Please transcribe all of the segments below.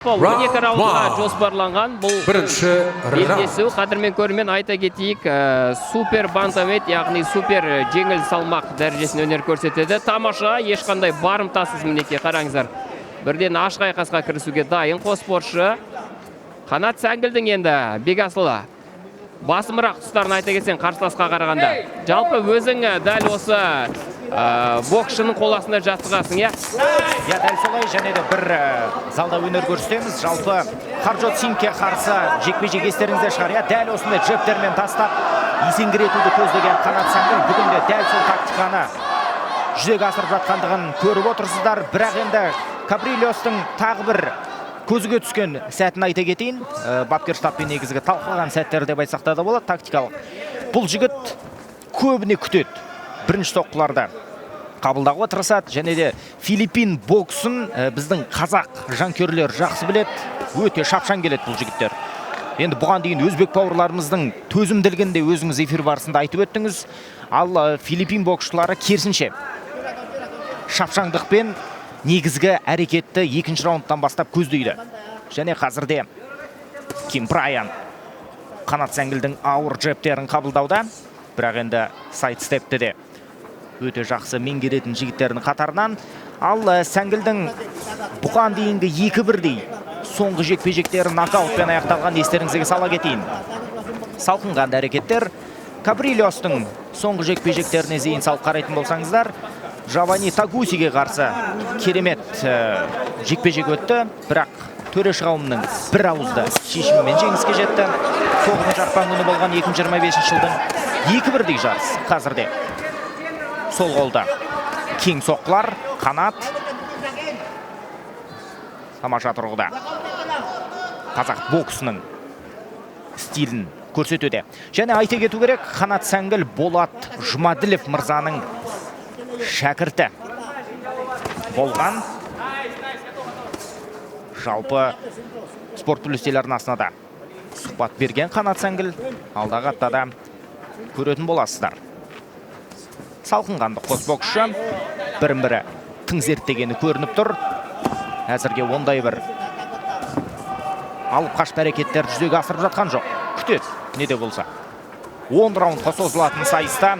12 раундға жоспарланған бұл белдесу. Қадірмен көрермен айта кетейік, супер бантамвейт, яғни супер жеңіл салмақ дәрежесін өнер көрсетеді. Тамаша, ешқандай барымтасыз, мінекей қараңыздар. Бірден ашық айқасқа кірісуге дайын қос спортшы. Қанат Сәңгілдің енді Бекасылы басымырақ тұстарын айта кетсең қарсыласқа қарағанда. Жалпы өзің дәл осы боксшының қоласында жаттығасың, иә? Я дәл солай, және де бір залда өнер көрсетеміз. Жалпы Харджот Сингке қарсы жекпе-жек естеріңізде шығар, иә? Дәл осындай джебтермен тастап есеңгіретуді көздеген Қанат Сәңгіл бүгінде дәл сол тактиканы жүзеге асырып жатқандығын көріп отырсыздар. Бірақ енді Каприлостың тағы бір көзге түскен сәтін айта кетейін. Бапкер штабпен негізгі талқылаған сәттер деп айтсақта да болады, тактикалық. Бұл жігіт көбіне күтеді. Бірінші соққыларда қабылдауға тырысады, және де Филиппин боксын біздің қазақ жанкүйерлер жақсы біледі. Өте шапшаң келеді бұл жігіттер. Енді бұған дейін өзбек бауырларымыздың төзімділігін де өзіңіз эфир барысында айтып өттіңіз. Ал Филиппин боксшылары керісінше шапшаңдықпен негізгі әрекетті екінші раундтан бастап көздейді. Және қазірде Ким Брайан Қанат Сәңгілдің ауыр джебтерін қабылдауда. Бірақ енді сайдстепті де өте жақсы меңгеретін жігіттердің қатарынан. Ал Сәңгілдің бұған дейінгі 2-1-дей соңғы жекпе-жектері нокаутпен аяқталған, естеріңізге сала кетейін. Салқынған әрекеттер. Каприлостың соңғы жекпе-жектеріне зейін салып қарайтын болсаңыздар, Жавани Тагусиге қарсы керемет жекпе-жек өтті, бірақ төреші қауымның бір ауызды шешімімен жеңіске жетті. Соғымы жарпаң күні болған 2025 жылдың 2-1-дей жарыс қазірде. Сол қолда кең соққылар, Қанат тамаша тұрғыда қазақ боксының стилін көрсетуде. Және айта кету керек, Қанат Сәңгіл Болат Жұмаділов мырзаның шәкірті болған. Жалпы Спорт Плюс телеарнасына да сұхбат берген Қанат Сәңгіл. Алдағы аптада көретін боласыздар. Салқынғанды қос боксшы бірін-бірі тың зерттегені көрініп тұр. Әзірге ондай бір алып қашпа әрекеттер жүзеге асырып жатқан жоқ. Күтеді, не де болса. 10 раундқа созылатын сайыста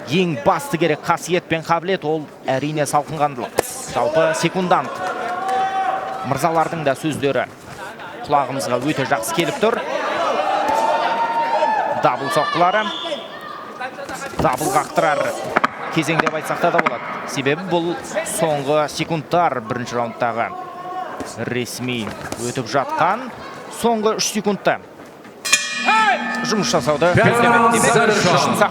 ең басты керек қасиет пен қабілет ол әрине салқынғандылық. Жалпы секундант мырзалардың да сөздері құлағымызға өте жақсы келіп тұр. Дабыл соққылары, дабыл қақтырар кезең деп айтсақта да болады. Себебі бұл соңғы секундтар бірінші раундтағы ресми өтіп жатқан соңғы 3 секундта жұмыс жасауды.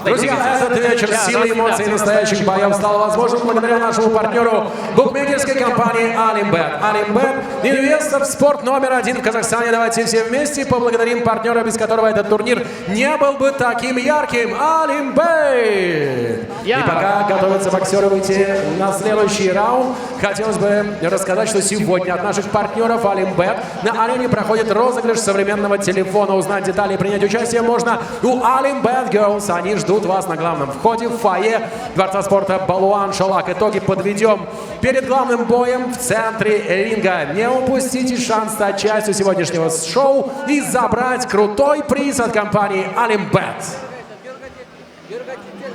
Друзья, этот вечер силы эмоций настоящих боев стал возможен благодаря нашему партнеру букмекерской компании Алимбет. Алимбет – инвестор в спорт номер 1 в Казахстане. Давайте все вместе поблагодарим партнера, без которого этот турнир не был бы таким ярким. Алимбет! И пока готовятся боксеры выйти на следующий раунд, хотелось бы рассказать, что сегодня от наших партнеров Алимбет на арене проходит розыгрыш современного телефона. Узнать детали и принять участие можно у Алимбет Girls. Они ждут вас на главном входе в фойе Дворца спорта Балуан Шолак. Итоги подведем перед главным боем в центре ринга. Не упустите шанс стать частью сегодняшнего шоу и забрать крутой приз от компании Алимбет.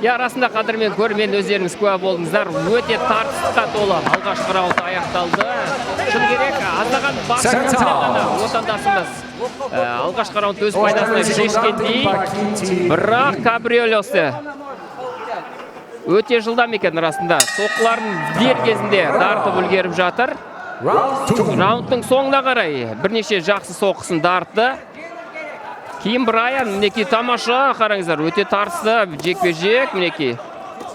Расында қадірмен көрермен өздеріңіз куә болдыңыздар. Өте тартысқа толы алғашқы раунд аяқталды. Шын керек, аздаған басында отандасымыз алғашқы раунд өз пайдасына шешкендей. Бірақ Каприлосты өте жылдам екен расында. Соққыларын дер кезінде дартып үлгеріп жатыр. Раундтың соңына қарай бірнеше жақсы соққысын дартты. Ким Брайан, мінекей тамаша, қараңыздар, өте тартысты жекпе-жек, мінекей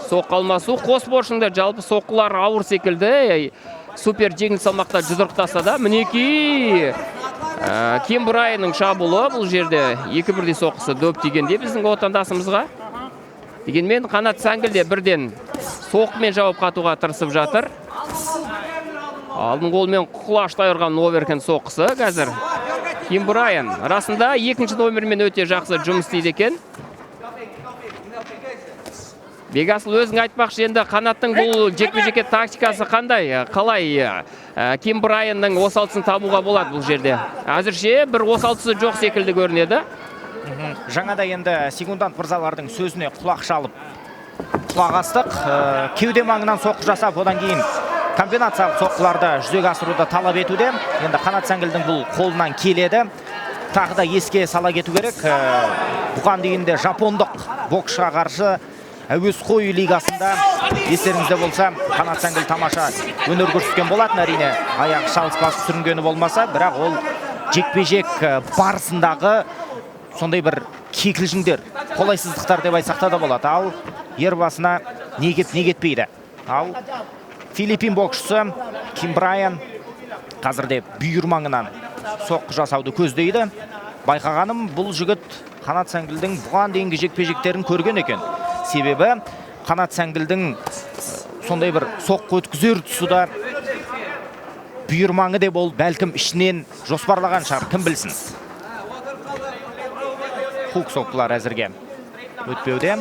соққы алмасу. Қос спортшының жалпы соққылар ауыр секілді. Супер жеңіл салмақта жұдырықтаса да, мінекей Ким Брайанның шабуылы бұл жерде 2-1-дей соққысы дөп тигенде біздің отандасымызға. Дегенмен Қанат Сәңгіл де бірден соққымен жауап қатуға тырысып жатыр. Алдын қолмен құлаштай ұрған оверхенд соққысы қазір. Ким Брайан расында екінші номермен өте жақсы жұмыс істейді екен. Бегасыл өзің айтпақшы, енді қанаттың бұл жекпе-жекке тактикасы қандай? Қалай Ким Брайанның осал тұсын табуға болады бұл жерде? Әзірше бір осал тұсы жоқ секілді көрінеді. Жаңада енді секундант мырзалардың сөзіне құлақ шалып құлақ астық. Кеуде маңынан соққы жасап, одан кейін комбинациялық соққыларды жүзеге асыруды талап етуде. Енді Қанат Сәңгілдің бұл қолынан келеді. Тағы да еске сала кету керек. Бұған дейін де жапондық боксшыға қарсы әуесқой лигасында естеріңізде болса, Қанат Сәңгіл тамаша өнер көрсеткен болатын. Әрине, аяқ шалыс басып сүрінгені болмаса, бірақ ол жекпе-жек барысындағы сондай бір кикілжіңдер, қолайсыздықтар деп айтсақ та болады. Ал ер басына не кетпейді. Ал Филиппин боксшысы Ким Брайан қазірде бүйір маңынан соққы жасауды көздейді. Байқағаным, бұл жігіт Қанат Сәңгілдің бұған дейінгі жекпе-жектерін көрген екен. Себебі Қанат Сәңгілдің сондай бір соққы өткізер тұсыда бүйір маңы деп ол бәлкім ішінен жоспарлаған шығар, кім білсін. Хук соққылар әзірге өтпеуде.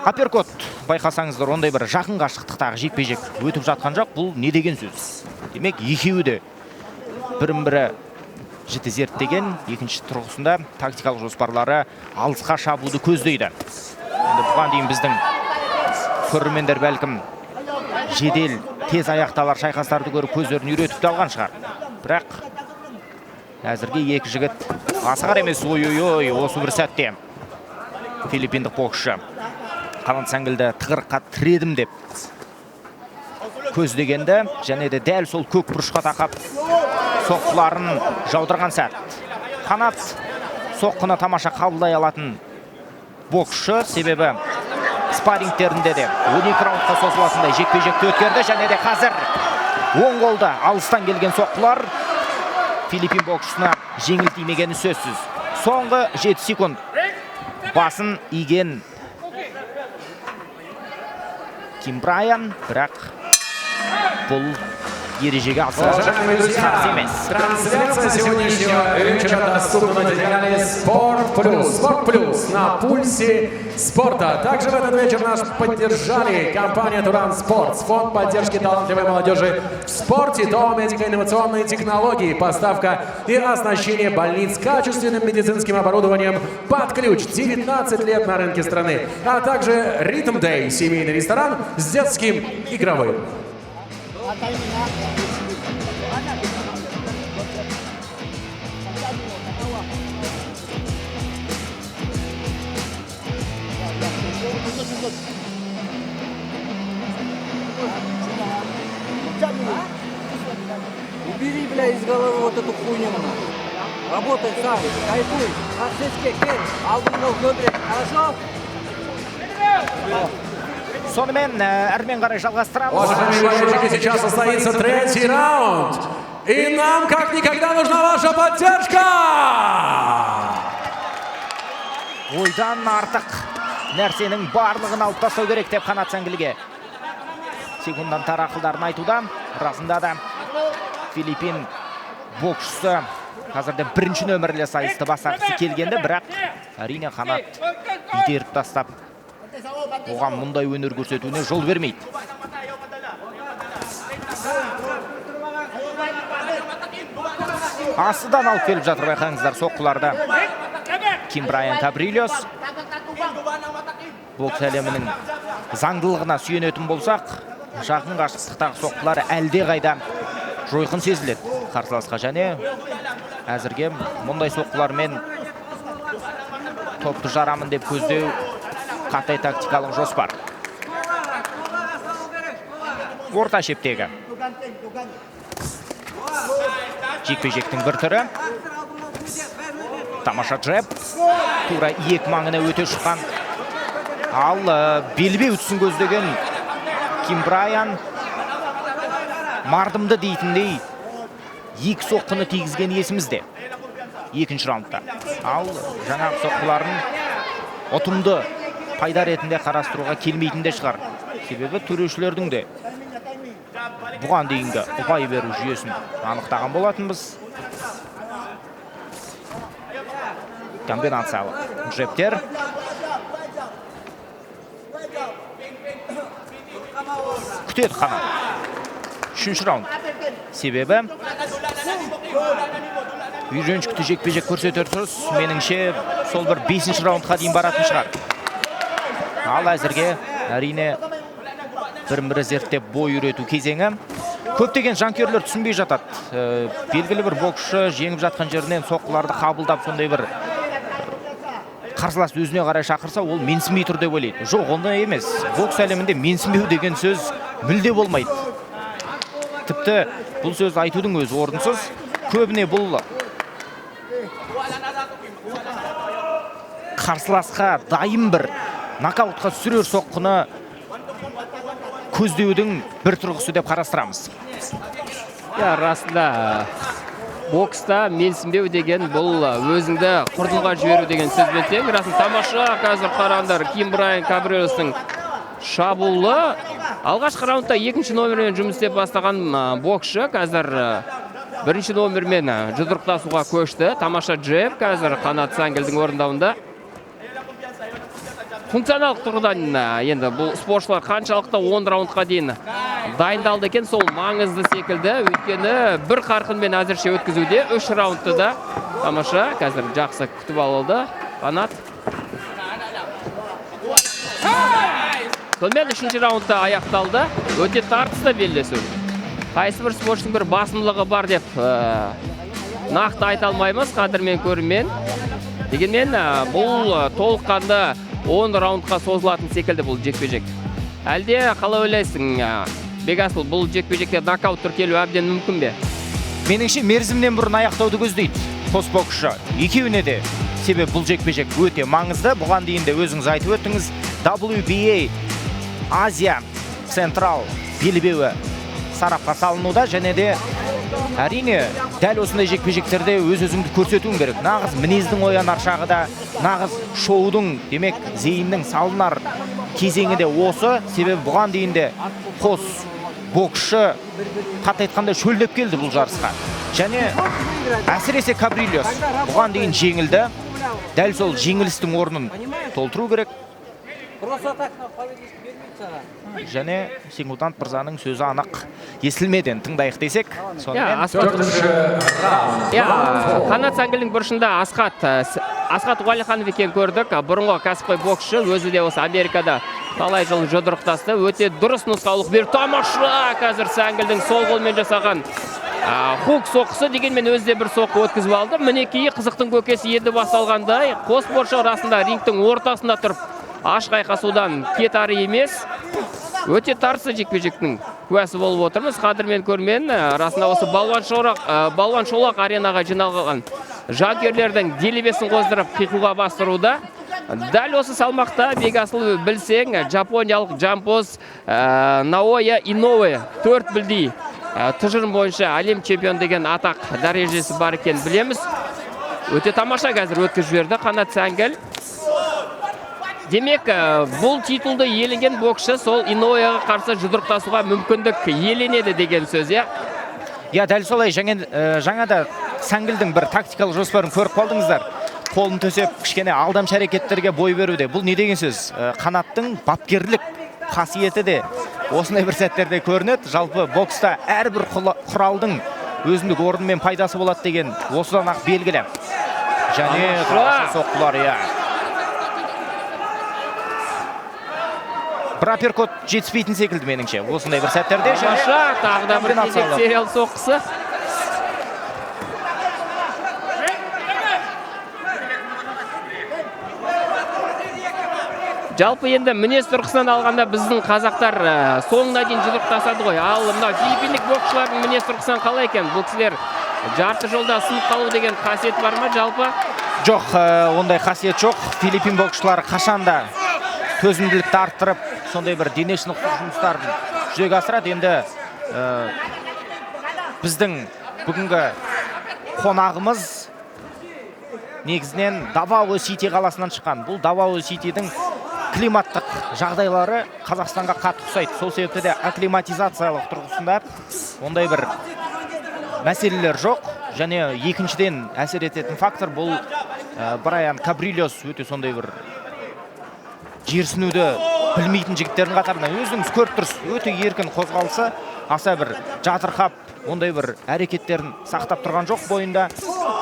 Апперкот, байқасаңыздар, ондай бір жақын қашықтықтағы жекпе-жек өтіп жатқан жоқ. Бұл не деген сөз? Демек, екеуі де бірін-бірі жіті зерттеген, екінші тұрғысында тактикалық жоспарлары алысқа шабуды көздейді. Енді бұған дейін біздің көрермендер бәлкім жедел, тез аяқталар шайқастарды көріп көздерін үйретіп алған шығар. Бірақ әзірге екі жігіт асығар емес. Ой-ой-ой, осы бір сәтте филиппиндік боксшы Қанат Сәңгілді тығырыққа тіредім деп көздегенді, және де дәл сол көк бұрышқа тақап соққыларын жаудырған сәт. Қанат соққыны тамаша қабылдай алатын боксшы, себебі спаррингтерінде де 12 раундқа созылатындай жекпе-жекті өткерді, және де қазір оң қолда алыстан келген соққылар Филиппин боксшысына жеңіл тимегені сөзсіз. Соңғы 7 секунд басын иген Ким Брайан, бірақ бұл ережеге асыра емес. Трансляция сегодняшнего вечера доступна на телеканале Спорт Плюс. Спорт Плюс на пульсе спорта. Также в этот вечер нас поддержали компания Туран Спортс, фонд поддержки талантливой молодежи в спорте, дом медико-инновационные технологии, поставка и оснащение больниц качественным медицинским оборудованием под ключ. 19 лет на рынке страны. А также Rhythm Day, семейный ресторан с детским игровым. Убери, бля, из головы вот эту хуйню. Работай сам, кайфуй, нацистке кел, алдыңғы көбірек, хорошо? Сонымен әрмен қарай жалғастырамыз. Уважаемые, сейчас состоится третий раунд. И нам как никогда нужна ваша поддержка! Ойдан артық нәрсенің барлығын алып тастау керек деп Қанат Сәңгілге секунданттар ақылдарын айтуда. Расында да Филиппин боксшысы қазірде бірінші нөмірлі сайысты бастағысы келгенді, бірақ әрине Қанат итеріп тастап оған мұндай өнер көрсетуіне жол бермейді. Астыдан алып келіп жатыр, байқаңыздар, соққыларды. Ким Брайан Кабрильос. Бокс әлемінің заңдылығына сүйенетін болсақ, жақын қашықтықтағы соққылары әлде қайда жойқын сезіледі қарсыласқа, және әзірге мұндай соққылармен топты жарамын деп көздеу қаттай тактикалық жоспар. Орта шептегі жекпе-жектің бір түрі. Тамаша джеб. Тура иек маңына өте шыққан. Ал белбеу тұсын көздеген Ким Брайан мардымды дейтіндей екі соққыны тигізген есімізде екінші раундта. Ал жаңағы соққыларын ұтымды пайда ретінде қарастыруға келмейтінде шығар. Себебі төрешілердің де бұған дейінгі ұпай беру жүйесін анықтаған болатынбыз. Комбинациялық джептер. күтеді қанат. 3-ші раунд. Себебі үйреншікті жекпе-жек көрсетер тұрыс. Меніңше сол бір 5-ші раундқа дейін баратын шығар. Ал әзірге әрине бір-бірі зерттеп бой үйрету кезеңі. Көптеген жанкүйерлер түсінбей жатады. Белгілі бір боксшы жеңіп жатқан жерінен соққыларды қабылдап, сондай бір қарсылас өзіне қарай шақырса, ол менсінбей тұр деп ойлайды. Жоқ, ондай емес. Бокс әлемінде менсінбеу деген сөз мүлде болмайды. Тіпті бұл сөз айтудың өзі орынсыз. Көбіне бұл қарсыласқа дайын бір нокаутқа түсірер соққыны көздеудің бір тұрғысы деп қарастырамыз. Расында бокста менсінбеу деген бұл өзіңді құрдымға жіберу деген сөзбен тең. Расында тамаша, қазір қараңдар, Ким Брайан Кабриолостың шабуылы. Алғашқы раундта 2-ші номермен жұмыс істеп бастаған боксшы қазір 1-ші номермен жұдырықтасуға көшті. Тамаша джеб қазір Қанат Сәңгелдің орындауында. Функционалық тұрғыдан енді бұл спортшылар қаншалықты 10 раундқа дейін дайындалды екен, сол маңызды секілді. Өйткені бір қарқынмен әзірше өткізуде. 3 раундты да тамаша қазір жақсы күтіп алды Қанат. Сонымен 3-ші раундта аяқталды. Өте тартысты белдесу. Қайсы бір спортшының бір басымдылығы бар деп нақты айта алмаймыз, қадірмен көрімен. Дегенмен бұл толыққанды 10 раундқа созылатын секілді бұл жекпе-жек. Әлде қалай ойлайсың, Бекасыл, бұл жекпе-жекте нокаут тіркелу әбден мүмкін бе? Меніңше мерзімнен бұрын аяқтауды көздейді қос боксшы. Екеуіне де себебі бұл жекпе-жек өте маңызды. Бұған дейін де өзіңіз айтып өттіңіз, WBA Азия Централ белбеуі сарапқа салынуда, және де әрине дәл осындай жекпе-жектерде өз-өзіңді көрсетуің керек. Нағыз мінездің оянар шағы да, нағыз шоудың, демек зейіннің салынар кезеңі де осы. Себебі бұған дейін де қос боксшы қатты айтқанда шөлдеп келді бұл жарысқа. Және әсіресе Кабрильос бұған дейін жеңілді. Дәл сол жеңілістің орнын толтыру керек. Және Сингутант мырзаның сөзі анық естілмеден тыңдайық десек. Қанат Сәңгелдің бұрышында Асқат Уәлиханов екен көрдік. Бұрынғы кәсіпқой боксшы, өзі де осы Америкада талай жыл жұдырықтасты. Өте дұрыс нұсқаулық берді. Тамаша қазір Сәңгелдің сол қолмен жасаған хук соққысы, дегенмен өзі де бір соққы өткізіп алды. Мінекей қызықтың көкесі енді басталғандай. Қос спортшы арасында рингтің ортасында тұрып ашық айқасудан кетары емес. Өте тартысты жекпе-жектің куәсі болып отырмыз. Қадірмен көрмен расында осы балуан шолақ аренаға жиналған жанкүйерлердің делебесін қоздырып қиқуға бастыруда. Дәл осы салмақта Бекасыл білсең, жапониялық жампоз Наоя Иноуэ 4 білдей тұжырым бойынша әлем чемпион деген атақ дәрежесі бар екен білеміз. Өте тамаша қазір өткізіп жіберді Қанат Сәңгел. Демек, бұл титулды иеленген боксшы сол Иноуэға қарсы жұдырықтасуға мүмкіндік иеленеді деген сөз, Дәл солай. Жаңада Сәңгелдің бір тактикалық жоспарын көріп қалдыңыздар. Қолын төсеп, кішкене алдамшы әрекеттерге бой беруде. Бұл не деген сөз? Қанаттың бапкерлік қасиеті де осындай бір сәттерде көрінеді. Жалпы бокста әрбір құралдың өзіндік орнымен пайдасы болады деген осыдан ақ белгілі. Және соққылар, бір апперкот жетіспейтін секілді меніңше. Осындай бір сәттерде. Тағы да бір кезек сериал соққысы. Жалпы енді мінез тұрғысынан алғанда біздің қазақтар соңына дейін жұдырықтасады ғой. Ал мына филиппиндік боксшылардың мінез тұрғысынан қалай екен? Бұл кісілер жарты жолда сынып қалу деген қасиет бар ма жалпы? Жоқ, ондай қасиет жоқ. Филиппин боксшылары қашанда төзімділікті арттырып, сондай бір дене шынықтыру жұмыстарын жүзеге асырады. Енді біздің бүгінгі қонағымыз негізінен Давао-Сити қаласынан шыққан. Бұл Давао-Ситидің климаттық жағдайлары Қазақстанға қатты ұқсайды. Сол себепті де акклиматизациялық тұрғысында ондай бір мәселелер жоқ. Және екіншіден әсер ететін фактор бұл Брайан Кабрильос өте сондай бір жерсінуді білмейтін жігіттердің қатарынан. Өзіңіз көріп тұрсыз, өте еркін қозғалысы, аса бір жатырқап, ондай бір әрекеттерін сақтап тұрған жоқ бойында.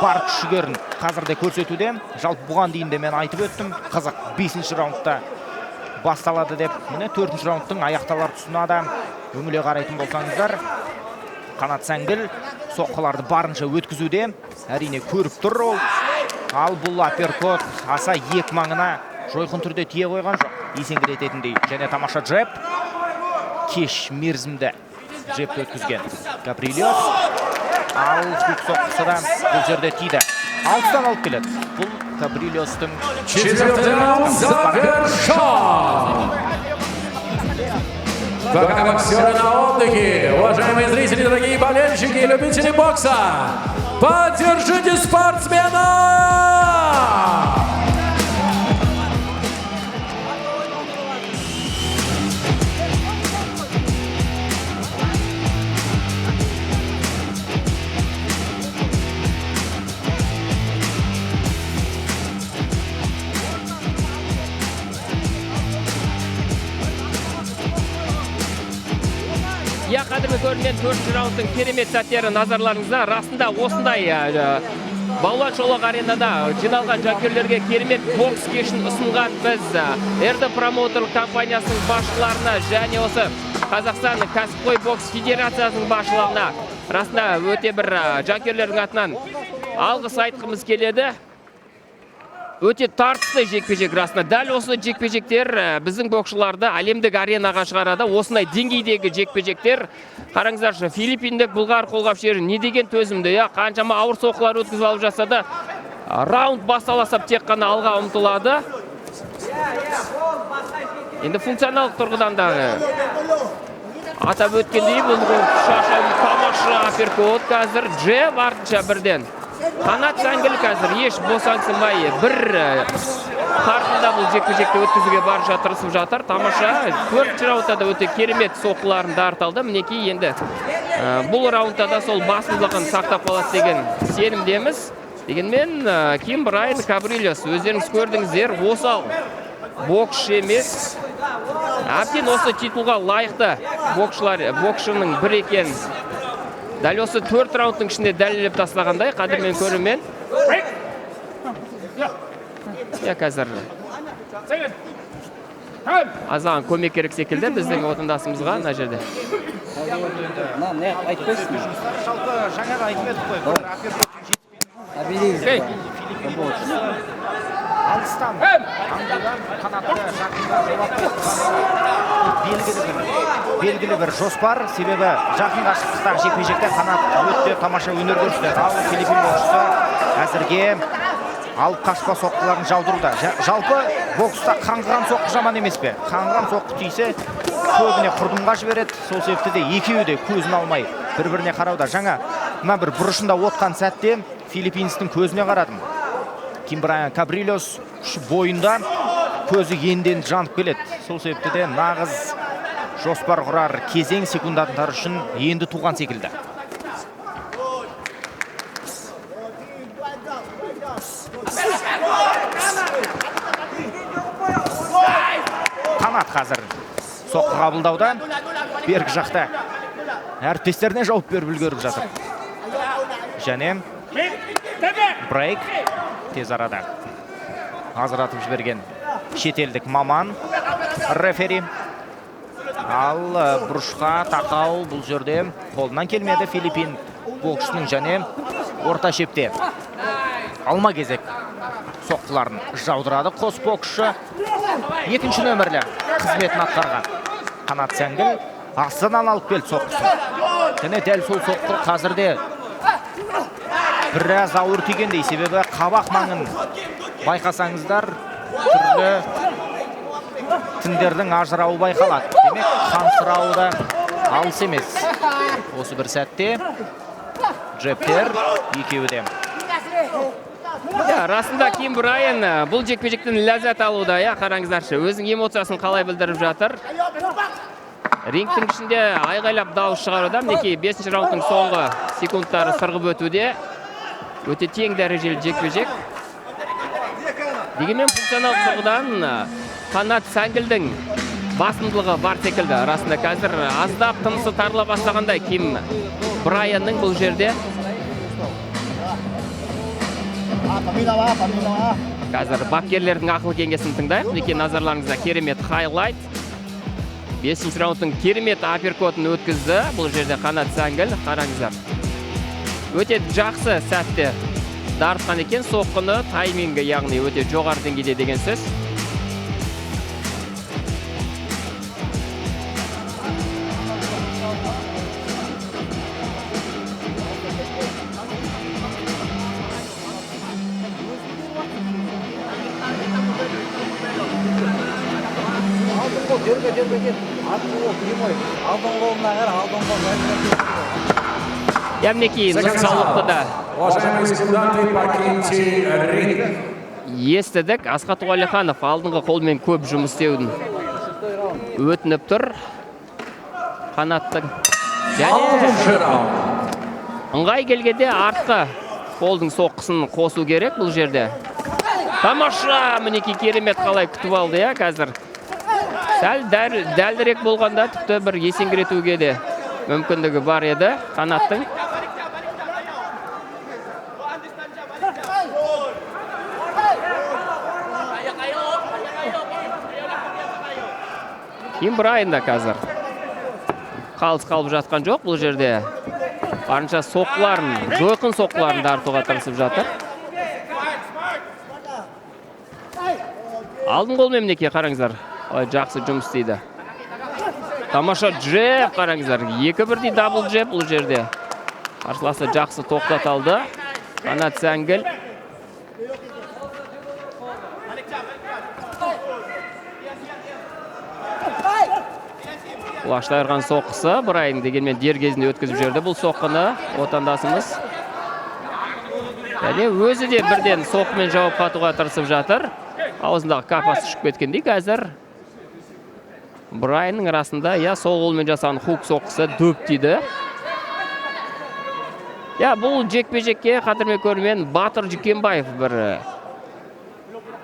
Бар күш-жігерін қазірде көрсетуде. Жалпы бұған дейін де мен айтып өттім, қызық 5-ші раундта басталады деп. Міне 4-ші раундтың аяқталар тұсына да үңіле қарайтын болсаңыздар, Қанат Сәңгіл соққыларды барынша өткізуде. Әрине көріп тұр ол. Ал бұл апперкот аса ек маңына жойқын түрде тие қойған жоқ. Есеңгірететіндей және тамаша джеб. Кеш мерзімді джебті өткізген Габрилиос. Ал күк соққысы да бұл жерде тиді. Алтыдан алып келеді. Бұл Габрилиостың Пока боксеры на отдыхе, уважаемые зрители, дорогие болельщики и любители бокса, поддержите спортсмена! Я қадіргі көрінген 4-ші раундтың керемет сәттері назарларыңызда. Расында осындай Балуан шолақ аренада жиналған жанкүйерлерге керемет бокс кешін ұсынған біз Эрді промоутерлік компаниясының басшыларына және осы Қазақстан кәсіпқой бокс федерациясының басшыларына расында өте бір жанкүйерлердің атынан алғыс айтқымыз келеді. Өте тартысты жекпе-жек расында. Дәл осы жекпе-жектер біздің боксшыларды әлемдік аренаға шығарады. Осындай деңгейдегі жекпе-жектер. Қараңыздаршы, Филиппиндік бұлғар қолғапшері не деген төзімді, қаншама ауыр соққылар өткізіп алып жасады. Раунд басталасап тек қана алға ұмтылады. Енді функционалдық тұрғыдан да атап өткендей бұл шашау тамаша апперкот қазір джеб артынша бірден. Қанат Сәңгіл қазір еш босаңсымай бір қартында бұл жекпе-жекті өткізуге барынша тырысып жатыр. Тамаша 4-ші раундта да өте керемет соққыларын дарыталды. Мінекей енді бұл раундта да сол басымдылығын сақтап қалады деген сенімдеміз. Дегенмен Ким Брайан Габрилиос өздеріңіз көрдіңіздер, осал боксшы емес. Әбден осы титулға лайықты боксшының бір екен. Дәл осы 4 раундтың ішінде дәлелеп тастағандай, қадірмен көрермен. Қазір азаған көмек керек секілді біздің отандасымызға мына жерде. Жалпы жаңа айтып едік қой, бір апперкот алыстан аңдыдан қанатты жақында белгілі бір жоспар, себебі жақын қашықтықтағы жекпе-жекте қанат өте тамаша өнер көрсетеді. Ал Филиппин боксшысы әзірге алып қашпа соққыларын жаудыруда. Жалпы бокста қаңғырған соққы жаман емес пе? Қаңғырған соққы тисе көбіне құрдымға жібереді. Сол себепті де екеуі де көзін алмай бір-біріне қарауда. Жаңа мына бір бұрышында отқан сәтте Филиппинстің көзіне қарадым. Ким Брайан Габрилиос бойында көзі енден жанып келеді. Сол себепті де нағыз жоспар құрар кезең секундаттар үшін енді туған секілді. Қанат қазір соққы қабылдауда, бергі жақта әріптестеріне жауап беріп үлгеріп жатыр. Және брейк тез арада азыратып жіберген шетелдік маман рефери. Ал бұрышқа тақау бұл жерде қолынан келмеді Филиппин боксшының және орта шепте алма кезек соққыларын жаудырады қос боксшы. Екінші нөмірлі қызметін атқарған Қанат Сәңгіл астынан алып келді соққысын. Және дәл сол соққы қазірде біраз ауыр тигендей, себебі қабақ маңын байқасаңыздар түрлі тіндердің ажырауы байқалады. Демек, қансырауы да алыс емес. Осы бір сәтте джептер екеуі де. Расында Ким Брайан бұл жекпе-жектен ләззат алуда, қараңыздаршы, өзінің эмоциясын қалай білдіріп жатыр. Рингтің ішінде айғайлап дауыс шығаруда. Мінекей 5-ші раундтың соңғы секундтары сырғып өтуде. Өте тең дәрежелі жекпе-жек. Дегенмен функционалдық тұрғыдан Қанат Сәңгілдің басымдылығы бар секілді. Расында қазір аздап тынысы тарыла бастағандай Ким Брайанның бұл жерде. Қазір бапкерлердің ақыл кеңесін тыңдайық. Мінекей назарларыңызда керемет хайлайт. 5-ші раундтың керемет апперкотын өткізді. Бұл жерде Қанат Сәңгіл, қараңыздар. Өте жақсы сәтте дартқан екен, соққыны таймингі, яғни өте жоғары деңгейде деген сөз. Мінекей нұсқаулықты да Уважаемые секунданты, покиньте ринг. естідік. Асхат Уәлиханов алдыңғы қолмен көп жұмыс істеуін өтініп тұр. Қанаттың Алтыншы раунд. ыңғай келгенде артқы қолдың соққысын қосу керек бұл жерде. Тамаша, мінекей керемет қалай күтіп алды, я қазір. Сәл дәлірек болғанда тіпті бір есеңгіретуге де мүмкіндігі бар еді Қанаттың. Ким Брайан да қазір қалыс қалып жатқан жоқ бұл жерде. Барынша соққыларын, жойқын соққыларын тартуға тырысып жатыр. Алдын қолмен мінекей қараңыздар. Жақсы жұмыс істейді. Тамаша джеб қараңыздар. 2-1 дабл джеб бұл жерде. Қарсыласы жақсы тоқтат алды. Қанат Сәңгіл. Құлаштай ұрған соққысы. Брайан дегенмен дер кезінде өткізіп жерді бұл соққыны отандасымыз. Және өзі де бірден соққымен жауап қатуға тырысып жатыр. Аузындағы капасы ұшып кеткендей қазір. Брайанның арасында сол қолмен жасаған хук соққысы дөп тиді. Бұл жекпе-жекке қадірмен көрермен Батыр Жүкенбаев бір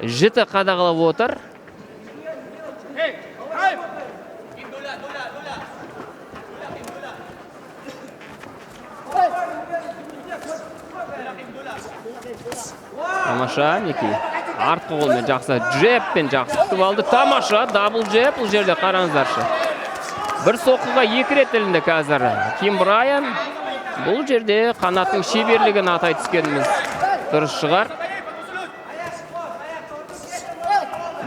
жіті қадағалап отыр. Тамаша, мінекей артқы қолмен жақсы джебпен жақсы күтіп алды. Тамаша, дабл джеб бұл жерде қараңыздаршы. Бір соққыға 2 рет ілінді қазір. Ким Брайан бұл жерде Қанаттың шеберлігін атай түскеніміз дұрыс шығар.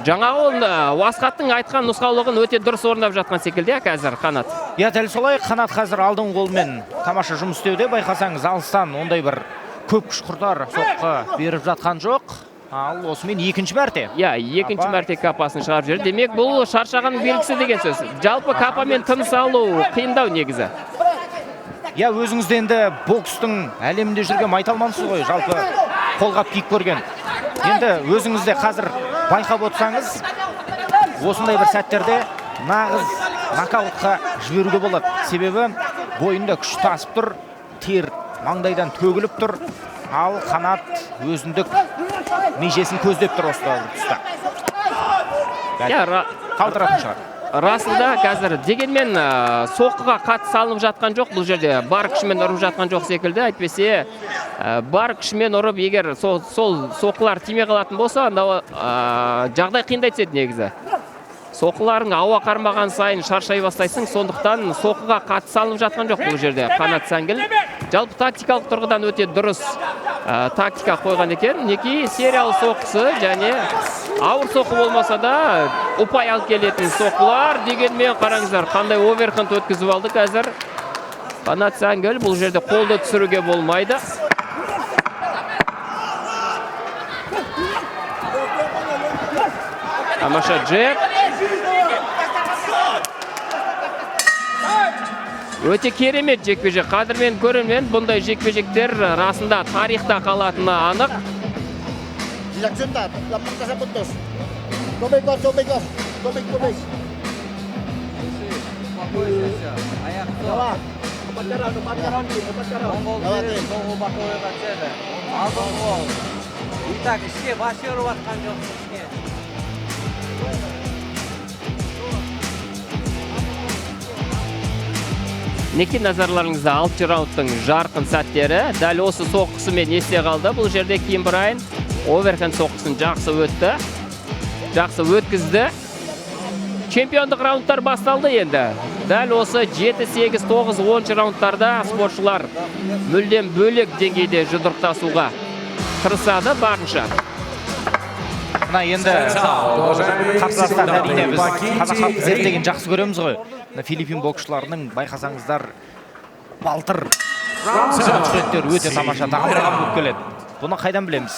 Жаңағы ол Асхаттың айтқан нұсқаулығын өте дұрыс орындап жатқан секілді қазір Қанат. Дәл солай, Қанат қазір алдың қолмен тамаша жұмыс істеуде. Байқасаңыз, алыстан ондай бір көп күш құрдар соққы беріп жатқан жоқ. Ал осымен екінші мәрте. Екінші мәрте капасын шығарып жүр. Демек, бұл шаршағанның белгісі деген сөз. Жалпы капамен тыныс алу қиындау негізі. Өзіңізде енді бокстың әлемінде жүрген майталмансыз ғой, жалпы қолғап киіп көрген. Енді өзіңізде қазір байқап отырсаңыз, осындай бір сәттерде нағыз нокаутқа жіберуге болады. Себебі бойында күш тасып тұр, тер маңдайдан төгіліп тұр. Ал Қанат өзіндік межесін көздеп тұр осы тұста. Қалдыратын шығар. Расында қазір дегенмен соққыға қатты салынып жатқан жоқ. Бұл жерде бар күшімен ұрып жатқан жоқ секілді. Әйтпесе бар күшімен ұрып, егер сол соққылар тиме қалатын болса, жағдай қиындай түседі негізі. Соққыларың ауа қармаған сайын шаршай бастайсың, сондықтан соққыға қатты салынып жатқан жоқ бұл жерде. Қанат Сәңгіл жалпы тактикалық тұрғыдан өте дұрыс тактика қойған екен. Мінекей сериялы соққысы және ауыр соққы болмаса да ұпай алып келетін соққылар. Дегенмен қараңыздар, қандай оверхенд өткізіп алды қазір. Қанат Сәңгіл бұл жерде қолды түсіруге болмайды. Тамаша джеб. Өте керемет жекпе-жек. Қадірмен көрермен бұндай жекпе-жектер расында тарихта қалатыны анық. Итак, ішке басы ұрып атқан жоқ. Неке назарларыңызда 6 раундтың жарқын сәттері. Дәл осы соққысымен есте қалды. Бұл жерде Ким Брайан оверхенд соққысын жақсы өтті. Жақсы өткізді. Чемпиондық раундтар басталды енді. Дәл осы 7, 8, 9, 10 раундтарда спортшылар мүлдем бөлек деңгейде жұдырықтасуға тырысады барынша. Мына енді қарсыластар әрине біз қазақ халқы зерттеген жақсы көреміз ғой. Филиппин боксшыларының байқасаңыздар балтыр суреттер өте тамаша тағылған болып келеді. Бұны қайдан білеміз?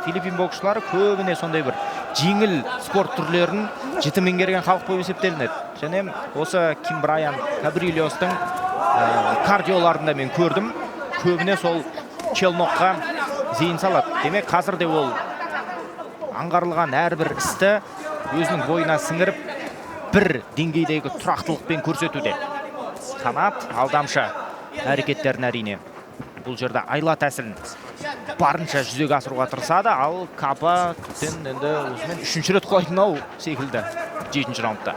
Филиппин боксшылары көбіне сондай бір жеңіл спорт түрлерін жіті меңгерген халық болып есептелінеді. Және осы Ким Брайан, Кабрильостың кардиоларында мен көрдім. Көбіне сол челнокқа зейін салады. Демек қазірде ол аңғарылған әрбір істі өзінің бойына сіңіріп, бір деңгейдегі тұрақтылықпен көрсетуде. Қанат алдамшы әрекеттерін әрине бұл жерде айла тәсілін барынша жүзеге асыруға тырысады, ал Капа енді осымен 3-ші рет құлайтын ау секілді 7-ші раундта.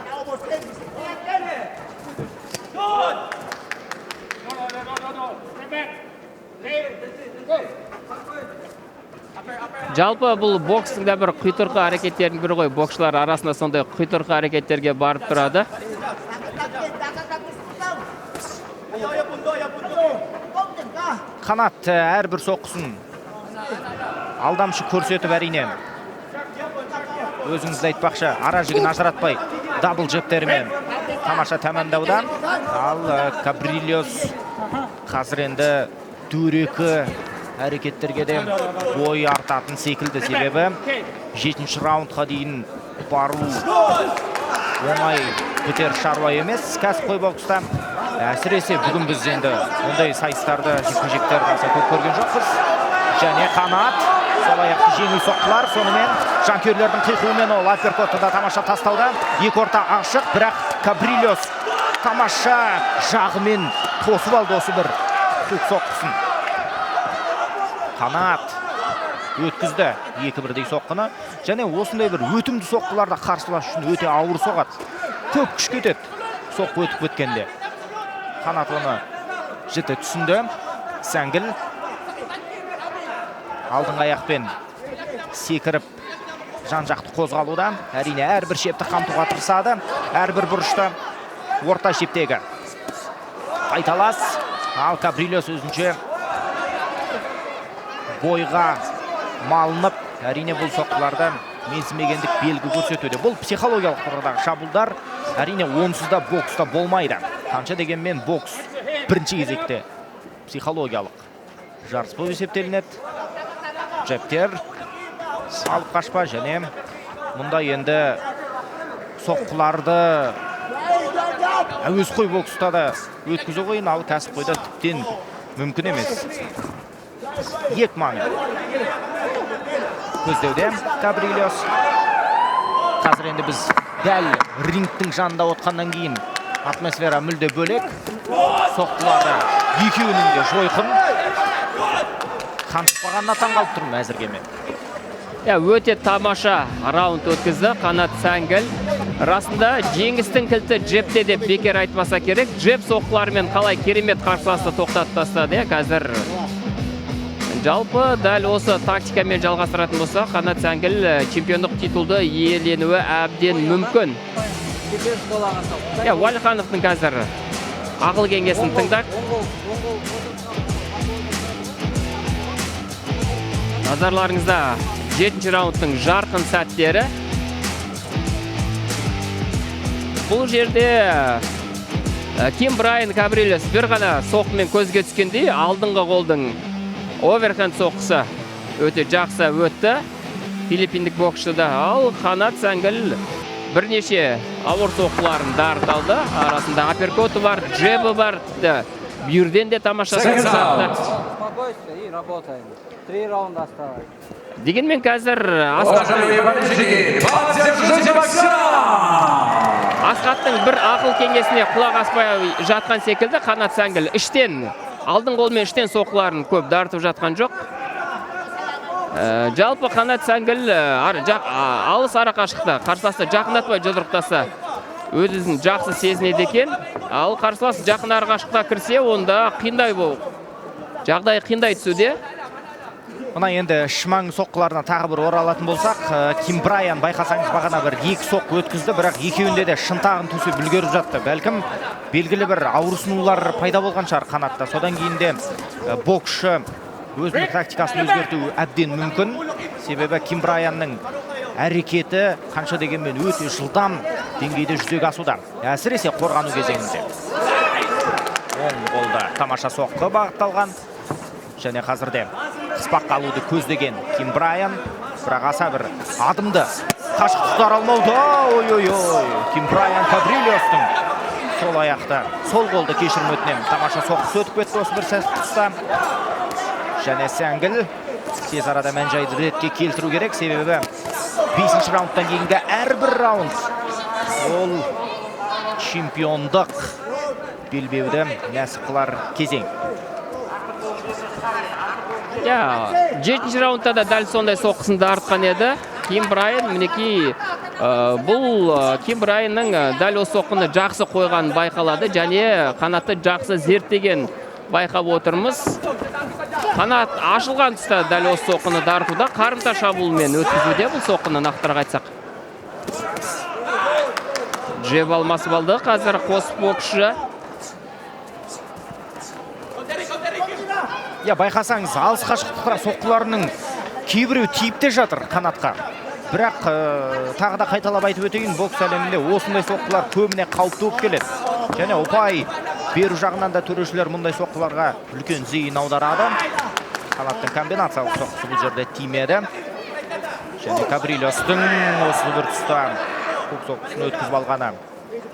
Жалпы бұл бокстың да бір құйтырқы әрекеттердің бірі ғой. Боксшылар арасында сондай құйтырқы әрекеттерге барып тұрады. Қанат әрбір соққысын алдамшы көрсетіп әрине. Өзіңізді айтпақшы, ара жігін ажыратпай дабл джептерімен тамаша тәмамдаудан. Ал Кабрильос қазір енді дөрекі әрекеттерге де бой артатын секілді, себебі 7-ші раундқа дейін бару оңай бітер шаруа емес. Кәсіпқой бокста әсіресе бүгін біз енді ондай сайыстарды жекпе-жектер көп көрген жоқпыз. Және Қанат сол аяқты жеңіл соққылар, сонымен жанкүйерлердің қиқуымен ол апперкотты да тамаша тастауда. Екі орта ашық, бірақ Кабрильос тамаша жағымен тосып алды осы бір суық соққысын. Қанат өткізді 2-1-дей соққыны. Және осындай бір өтімді соққыларда қарсылас үшін өте ауыр соғады. Көп күш кетеді соққы өтіп өткенде. Қанат оны жіті түсінді. Сәңгіл алдыңғы аяқпен секіріп жан-жақты қозғалуда. Әрине әрбір шепті қамтуға тырысады. Әрбір бұрышта орта шептегі айталас. Ал Кабрильос өзінше бойға малынып, әрине бұл соққыларда менсімегендік белгі көрсетуде. Бұл психологиялық тұрғыдағы шабуылдар әрине онсыз да бокста болмайды. Қанша дегенмен бокс бірінші кезекте психологиялық жарыс болып есептелінеді. Джептер алып қашпа, және мұнда енді соққыларды әуесқой бокста да өткізу қиын, ал кәсіпқойда тіптен мүмкін емес. Ек маңы көздеуде Кабрильос. Қазір енді біз дәл рингтің жанында отқаннан кейін атмосфера мүлде бөлек. Соққылары екеуінің де жойқын. Қаншықпағанына таң қалып тұрмын әзірге мен. Өте тамаша раунд өткізді Қанат Сәңгіл. Расында жеңістің кілті джепте деп бекер айтмаса керек. Джеп соққыларымен қалай керемет қарсыласты тоқтатып тастады. Қазір жалпы дәл осы тактикамен жалғастыратын болса, Қанат Сәңгіл чемпиондық титулды иеленуі әбден мүмкін. Уәлихановтың қазір ақыл кеңесін тыңдап. Назарларыңызда 7-ші раундтың жарқын сәттері. Бұл жерде Ким Брайан, Кабрильос бір ғана соққымен көзге түскенде алдыңғы қолдың оверхенд соққысы өте жақсы өтті филиппиндік боксшыда. Ал Қанат Сәңгіл бірнеше ауыр соққыларын дарыт алды. Арасында апперкоты бар, джебі бар. Бүйірден де тамаша соққыларды. Спокойствие и работаем. 3 раунда осталось. Дегенмен қазір Асқаттың бір ақыл кеңесіне құлақ аспай жатқан секілді. Қанат Сәңгіл іштен алдың қолмен іштен соққыларын көп дартып жатқан жоқ. Жалпы Қанат Сәңгіл алыс ара қашықта қарсыласты жақындатпай жұдырықтаса өзін жақсы сезінеді екен. Ал қарсылас жақын арақашыққа кірсе, онда жағдай қиындай түсуде. Мына енді шымаң соққыларына тағы бір оралатын болсақ, Ким Брайан байқасаңыз бағана бір 2 соққы өткізді, бірақ екеуінде де шынтағын төсеп үлгеріп жатты. Бәлкім белгілі бір ауырсынулар пайда болған шығар қанатта. Содан кейін де боксшы өзінің тактикасын өзгерту әбден мүмкін. Себебі Ким Брайанның әрекеті қанша дегенмен өте жылдам деңгейде жүзеге асуда. Әсіресе қорғану кезеңінде. Оң қолда тамаша соққы бағытталған. Және қазірде қыспаққа алуды көздеген Ким Брайан, бірақ аса бір адымды қашықтықтар алмауды. Ой-ой-ой, Ким Брайан Кабрильостың сол аяқты, сол қолды кешірім өтінем. Тамаша соққысы өтіп кетті осы бір тұста. Және Сәңгіл тез арада мән-жайды ретке келтіру керек, себебі 5-ші раундтан кейінгі әрбір раунд ол чемпиондық белбеуді нәсіп қылар кезең. 7-ші раундта да дәл сондай соққысын артқан еді. Ким Брайан, мінекей, бұл Ким Брайанның дәл осы соққыны жақсы қойған байқалады, және қанатты жақсы зерттеген байқап отырмыз. Қанат ашылған тұста дәл осы соққыны дартуда, қарымта шабуылмен өткізуде бұл соққыны нақтырақ айтсақ. Жеп алмасы балды қазір қос боксшы. Байқасаңыз, алыс қашықтықтар соққыларының кейбіреу тиіпте жатыр қанатқа. Бірақ тағы да қайталап айтып өтейін, бокс әлемінде осындай соққылар көбіне қауіпті болып келеді. Және ұпай беру жағынан да төрешілер мұндай соққыларға үлкен зейін аударады. Қанаттың комбинациялық соққысы бұл жерде тимеді. Және Кабрильостың осы бір тұста көк соққысын өткізіп алғаны.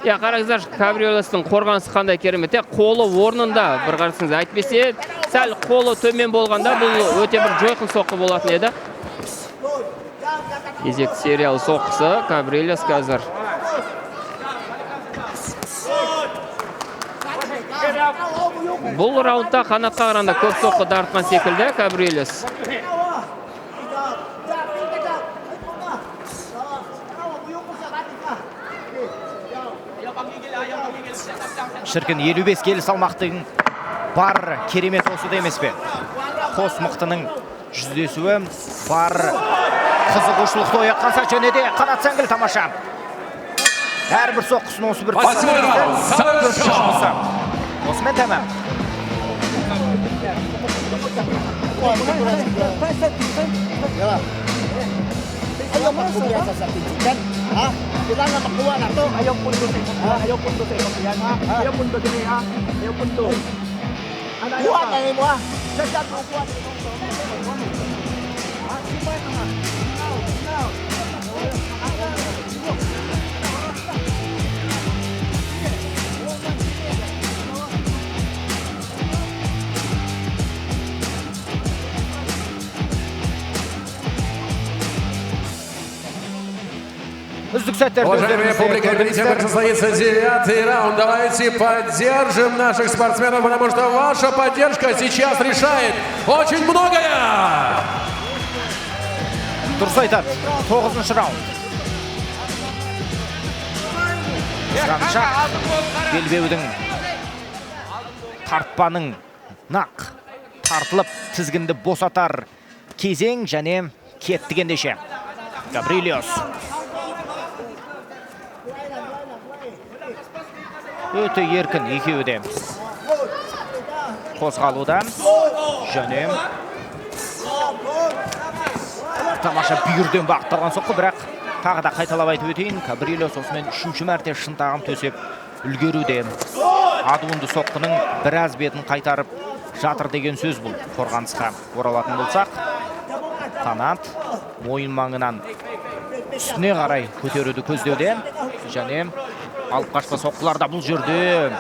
Қараңыздар, Кабрильостың қорғанысы қандай керемет. Қолы орнында, бір қарасыңыз, әйтпесе сәл қолы төмен болғанда бұл өте бір жойқын соққы болатын еді. Кезек сериялы соққысы Кабрильос қазір. Бұл раундта қанатқа қарағанда көп соққы дартқан секілді Кабрильос. Шіркін 55 келі салмақтың бар керемет осы да емес пе? Қос мықтының жүздесуі бар қызығушылықты оятқанса, және де Қанат Сәңгіл тамаша. Әрбір соққысын осы бір шықпысы. Осымен тәмам. Kita nggak keluar atau ayo pun begini ayo pun tuh kuat nih mua sejak kuat Уважаемая публика, перед тем, как состоится 9-й раунд, давайте поддержим наших спортсменов, потому что ваша поддержка сейчас решает очень многое. Дұрыс айтады, 9-шы раунд. Қаншақ белбеудің тартпаның нақ тартылып тізгінді босатар кезең және кеттігендеше. Кабрильос. Өте еркін екеуі де қозғалуда. Және тамаша бүйірден бағытталған соққы, бірақ тағы да қайталап айтып өтейін, Кабрильос осымен 3-ші мәрте шынтағын төсеп үлгеруде. Адуынды соққының біраз бетін қайтарып жатыр деген сөз бұл. Қорғанысқа оралатын болсақ, Қанат мойын маңынан үстіне қарай көтеруді көздеуде. Және алып қашпа соққыларда бұл жерде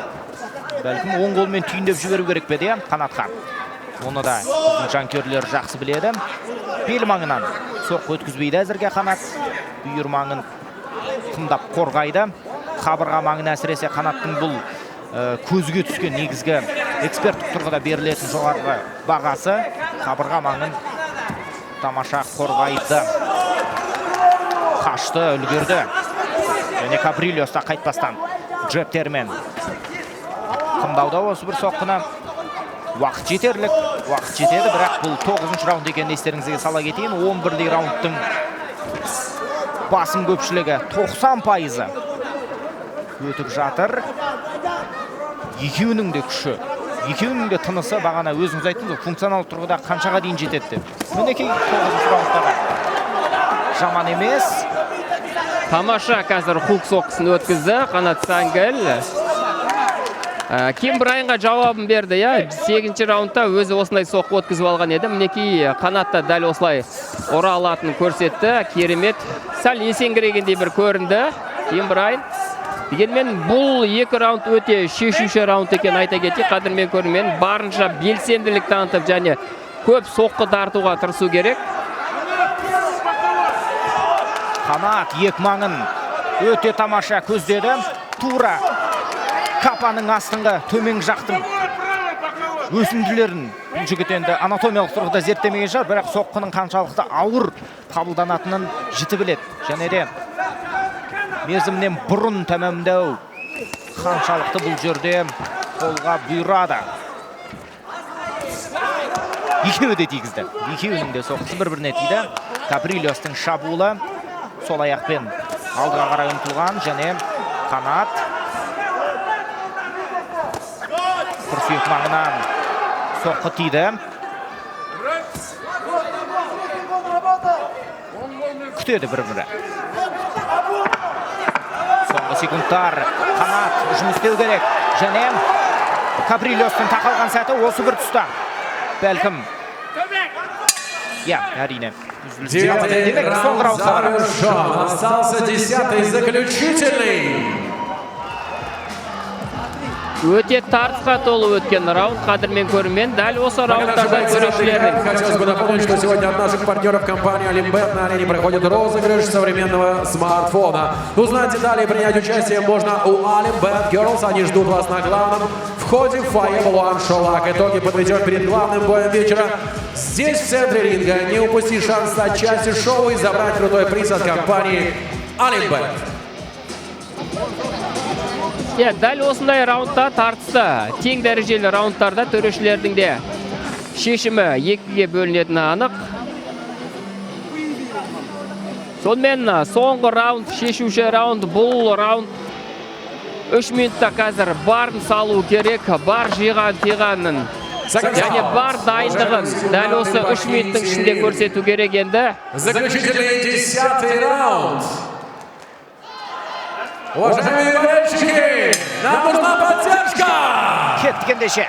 бәлкім оң қолмен түйіндеп жіберу керек пе де Қанатқа. Оны да жанкүйерлер жақсы біледі. Бел маңынан соққы өткізбейді әзірге Қанат. Бүйір маңын тыңдап қорғайды. Қабырға маңын әсіресе Қанаттың бұл көзге түскен негізгі эксперттік тұрғыда берілетін жоғарғы бағасы. Қабырға маңын тамаша қорғайды. Қашты, үлгерді. Және Каприльос та қайтпастан джептермен қымдауда осы бір соққыны. Уақыт жетерлік, уақыт жетеді, бірақ бұл 9-шы раунд екенін естеріңізге сала кетейін. 11-дей раундтың басым көпшілігі 90% өтіп жатыр. Екеуінің де күші, екеуінің де тынысы, бағана өзіңіз айттыңыз, функционал тұрғыда қаншаға дейін жетеді деп. Мінекей 9-шы раундтағы жаман емес. Тамаша қазір хук соққысын өткізді Қанат Сәңгіл. Ким Брайанға жауабын берді, 8-ші раундта өзі осындай соққы өткізіп алған еді. Мінекей Қанатта дәл осылай ұра алатынын көрсетті. Керемет, сәл есеңгірегендей бір көрінді Ким Брайан. Дегенмен бұл 2 раунд өте шешуші раунд екен айта кетейік. Қадірмен көрермен барынша белсенділік танытып және көп соққы тартуға тырысу керек. Қанат екі маңын өте тамаша көздеді. Тура капаның астыңғы төмен жақтың өсінділерін жігіт енді анатомиялық тұрғыда зерттемеген шығар, бірақ соққының қаншалықты ауыр қабылданатынын жіті біледі. Және де мерзімнен бұрын тәмамдау қаншалықты бұл жерде қолға бұйырады. Екеуі де тигізді. Екеуінің де соққысы бір-біріне тиді. Каприльостың шабуылы сол аяқпен алдыға қарай ұмтылған және Қанат сүйек маңынан соққы тиді. Күтеді бір-бірі. Соңғы секундтар Қанат жұмыс істеу керек. Және Каприльостың тақалған сәті осы бір тұста. Бәлкім. Әрине. Остался 10-й заключительный. Өте тартысқа толы өткен раунд, қадірмен көрермен дәл осы раундтарда көрешілердің. Хотелось бы напомнить, что сегодня от наших партнеров компании Олимбет на арене проходит розыгрыш современного смартфона. Узнать детали и принять участие можно у Олимбет Girls. Они ждут вас на главном входе в фойе One Шолак. Итоги подведем перед главным боем вечера. Здесь, в центре ринга. Не упусти шанс стать частью шоу и забрать крутой приз от компании Олимбет. Дәл осындай раундта тартысты. Тең дәрежелі раундтарда төрешілердің де шешімі екіге бөлінетіні анық. Сонымен соңғы раунд, шешуші раунд, бұл раунд 3 минутта қазір барын салу керек, бар жиған-тиғанын және бар дайындығын дәл осы 3 минуттың ішінде көрсету керек енді. Заключительный 10-й раунд. Уважаемые болельщики, нам нужна поддержка! Кеттігендеше.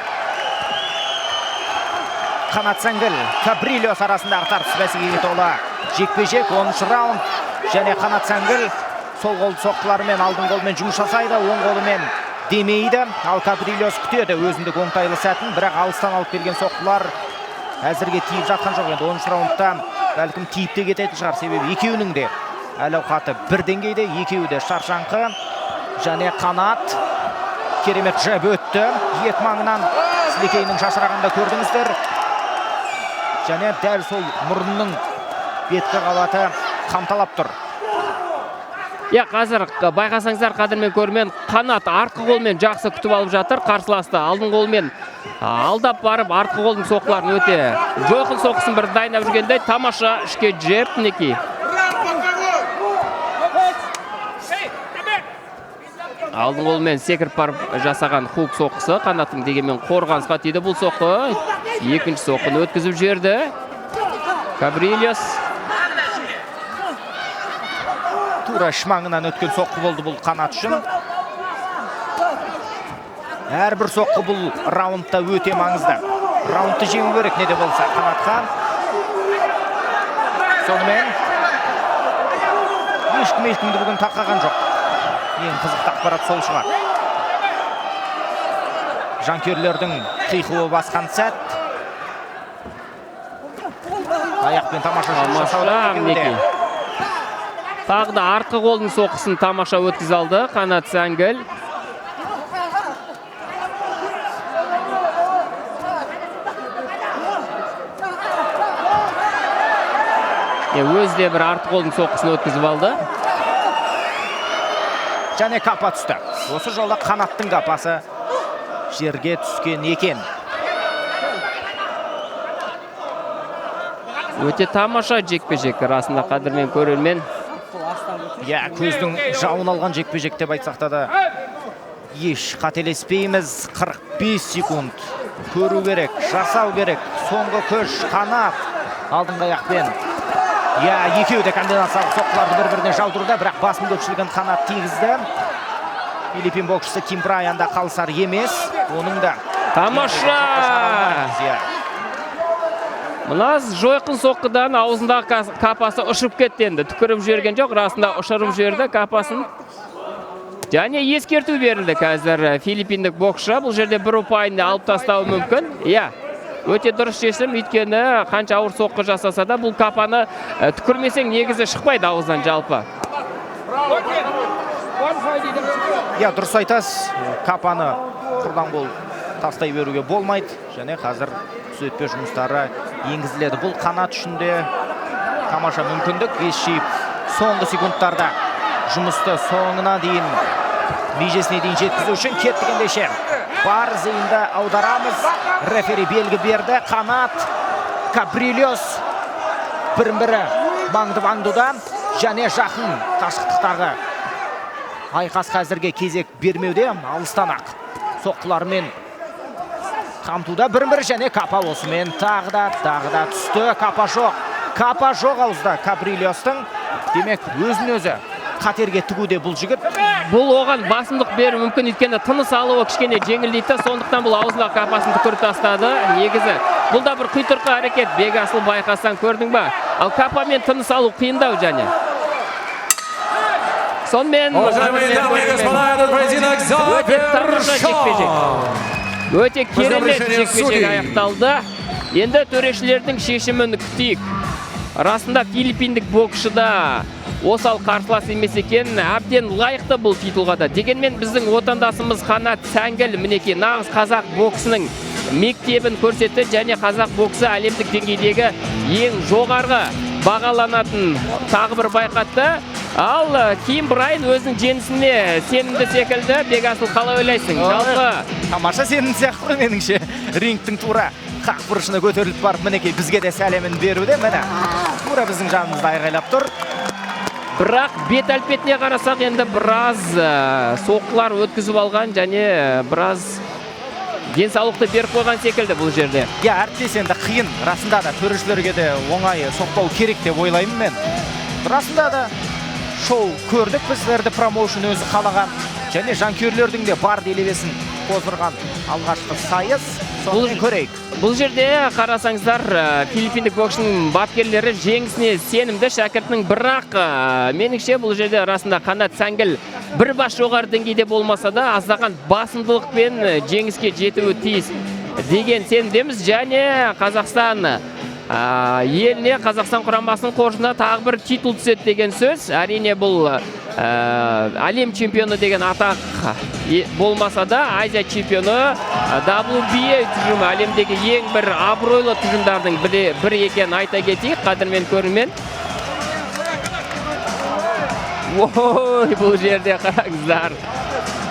Қанат Сәңгіл, Каприльос арасындағы тартыс бәсекеге толы жекпе-жек 10-шы раунд. Және Қанат Сәңгіл сол қол соққыларымен алдың қолмен жұмыс жасайды, оң қолымен демейді. Ал Каприльос күтеді өзіндік оңтайлы сәтін, бірақ алыстан алып келген соққылар әзірге тиіп жатқан жоқ. Енді 10-шы раундта бәлкім тиіп те кететін шығар, себебі екеуінің де әл-ауқаты бір деңгейде, екеуі де шаршаңқы. Және Қанат керемет жеп өтті. Екі маңынан сілекейінің шашырағында көрдіңіздер. Және дәл сол мұрынның беткі қабаты қамталап тұр. Қазір байқасаңыздар қадірмен көрермен Қанат артқы қолмен жақсы күтіп алып жатыр. Қарсыласты алдың қолмен алдап барып артқы қолдың соққыларын өте жойқын соққысын бір дайындап жүргендей тамаша ішке жеп мінекей. Алдың қолмен секіріп барып жасаған хук соққысы Қанаттың дегенмен қорғанысқа тиді бұл соққы. Екінші соққыны өткізіп жерді. Каприльос. Тура шмаңынан өткен соққы болды бұл Қанат үшін. Әрбір соққы бұл раундта өте маңызды. Раундты жеңу керек не де болса Қанатқа. Сонымен ешкімді бүгін тақаған жоқ. Ең қызықты ақпарат сол шығар. Жанкүйерлердің қиқуы басқан сәт. Аяқпен тамаша жасауда. Тағы да артқы қолдың соққысын тамаша өткізе алды Қанат Сәңгіл. Өзі де бір артқы қолдың соққысын өткізіп алды. және қапа түсті. Осы жолда қанаттың қапасы жерге түскен екен. Өте тамаша жекпе-жек расында қадірмен көрермен. Көздің жауын алған жекпе-жек деп айтсақ да еш қателеспейміз. 45 секунд көру керек, жасау керек. Соңғы күш, қанат алдыңғы аяқпен. Екеуі де комбинациялық соққыларды бір-біріне жаудырды, бірақ басым көпшілігін қанат тигізді. Филиппин боксшысы Ким Брайан да қалысар емес. Оның да Тамаша! Мына жойқын соққыдан аузындағы қапасы ұшып кетті енді. Түкіріп жіберген жоқ, расында ұшырып жіберді қапасын. Және ескерту берілді қазір филиппиндік боксшы. Бұл жерде бір ұпайын алып тастауы мүмкін. Өте дұрыс шешім, өйткені қанша ауыр соққы жасаса да бұл қапаны түкірмесең негізі шықпайды ауыздан жалпы. Дұрыс айтасыз, қапаны құрдан қол тастай беруге болмайды. Және қазір түзетпе жұмыстары енгізіледі. Бұл қанат үшінде тамаша мүмкіндік. Соңғы секундтарда жұмысты соңына дейін межесіне дейін жеткізу үшін кеттік ендеше. Бар зейінді аударамыз. Рефери белгі берді. Қанат, Каприлиос бірін-бірі маңды-маңдуда және жақын қашықтықтағы айқас қазірге кезек бермеуде. Алыстан-ақ соққылармен қамтуда бірін-бірі және қапа осымен тағы да түсті. Қапа жоқ ауызда Каприлиостың. Демек өзін-өзі қатерге тігуде бұл жігіт. Бұл оған басымдық беру мүмкін, өйткені тыныс алуы кішкене жеңілдейді, сондықтан бұл аузына қапасын түкіріп тастады. Негізі бұл да бір құйтырқы әрекет. Бегасыл байқасаң көрдің ба? Ал қапамен тыныс алу қиындау және. Сонымен өте керемет жекпе-жек аяқталды. Енді төрешілердің шешімін күтейік. Расында филиппиндік боксшыда осал қарсылас емес екен, әбден лайықты бұл титулға да. Дегенмен біздің отандасымыз Қанат Сәңгіл мінекей нағыз қазақ боксының мектебін көрсетті және қазақ боксы әлемдік деңгейдегі ең жоғарғы бағаланатын тағы бір байқатты. Ал Ким Брайан өзінің жеңісіне сенімді секілді. Бегасыл, қалай ойлайсың? Жалпы тамаша сенім сияқты меніңше. Рингтің тура қақ бұрышына көтеріліп барып, мінекей бізге де сәлемін беруде. Міне, тура біздің жанымызда айғайлап тұр. Бірақ бет әлпетіне қарасақ енді біраз соққылар өткізіп алған және біраз денсаулықты беріп қойған секілді бұл жерде. Әріптес енді қиын, расында да төрешілерге де оңай соқпау керек деп ойлаймын мен. Расында да шоу көрдік, біздерді промоушн өзі қалаған және жанкүйерлердің де бар делебесін қоздырған алғашқы сайыс. Соны көрейік. Бұл жерде қарасаңыздар филиппиндік боксшының бапкерлері жеңісіне сенімді шәкіртінің, бірақ меніңше бұл жерде расында Қанат Сәңгіл бір бас жоғары деңгейде болмаса да аздаған басымдылықпен жеңіске жетуі тиіс деген сенімдеміз. Және Қазақстан еліне, Қазақстан құрамасының қоржынына тағы бір титул түседі деген сөз. Әрине бұл әлем чемпионы деген атақ болмаса да Азия чемпионы, WBA тұжымы әлемдегі ең бір абыройлы тұжымдардың бірі екен айта кетейік, қадірмен көрермен. Ой, бұл жерде қараңыздар,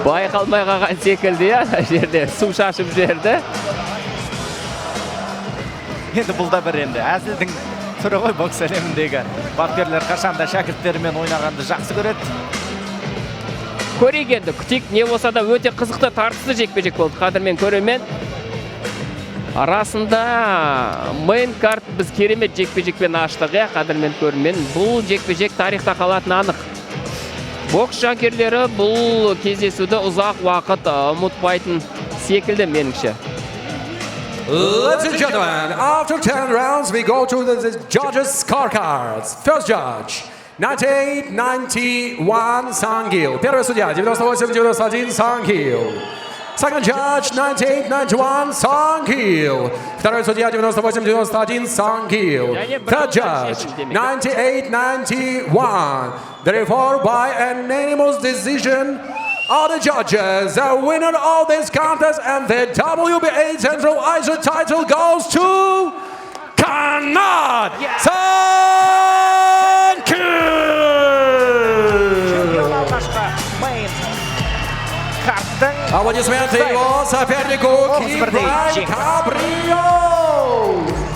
байқалмай қалған секілді, жерде су шашып жерді. Енді бұл да бір енді әзілдің түрі ғой бокс әлеміндегі. Бапкерлер қашанда шәкірттерімен ойнағанды жақсы көреді. Көрейік енді, күтейік, не болса да өте қызықты тартысты жекпе-жек болды, қадірмен көрермен. Арасында мейн карт біз керемет жекпе-жекпен аштық, қадірмен көрермен. Бұл жекпе-жек тарихта қалатын анық. Бокс жанкүйерлері бұл кездесуді ұзақ уақыт ұмытпайтын секілді меніңше. Ladies and gentlemen, after 10 rounds, we go to the judges' scorecards. First judge, 98-91 Сангил. Первый судья, 98-91 Сангил. Second judge, 98-91 Сангил. Второй судья, 98-91 Сангил. Third judge, 98-91. Therefore, by unanimous decision, are the judges. The winner of this contest and the WBA Central Asia title goes to Қанат Сәңгіл. Аплодисменты его сопернику бірдей Ким жеңіс. Кабрио.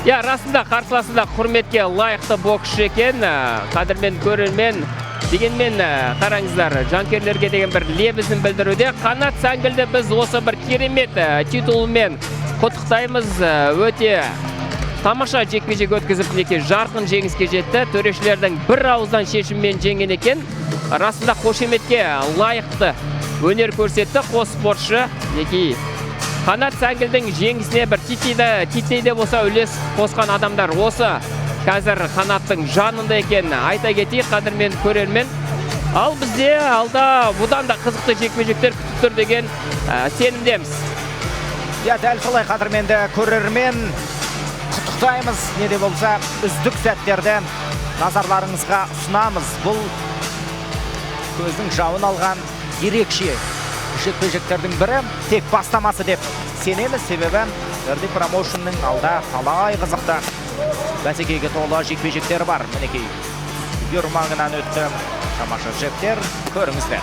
Я расында қарсыласында құрметке лайықты боксшы екен. Қадірмен көрермен дегенмен қараңыздар, жанкерлерге деген бір лебізін білдіруде. Қанат Сәңгілді біз осы бір керемет титулымен құттықтаймыз. Өте тамаша жекпе-жек өткізіп мінекей жарқын жеңіске жетті. Төрешілердің бір ауыздан шешіммен жеңген екен. Расында қошеметке лайықты өнер көрсетті қос спортшы. Мінекей Қанат Сәңгілдің жеңісіне бір титтейде болса үлес қосқан адамдар осы қазір Қанаттың жанында екен. Айта кетейік, қадірмен көрермен. Ал бізде алда бұдан да қызықты жекпе-жектер күтіп тұр деген сенімдеміз. Я дәл солай қадірменді көрермен, құттықтаймыз. Не де болса үздік сәттерді назарларыңызға ұсынамыз. Бұл көздің жауын алған ерекше жекпе-жектердің бірі, тек бастамасы деп сенеміз. Себебі Эрди промоушнның алда талай қызықты бәсекеге толы жекпе-жектері бар. Мінекей үйір маңынан өтті тамаша жептер, көріңіздер.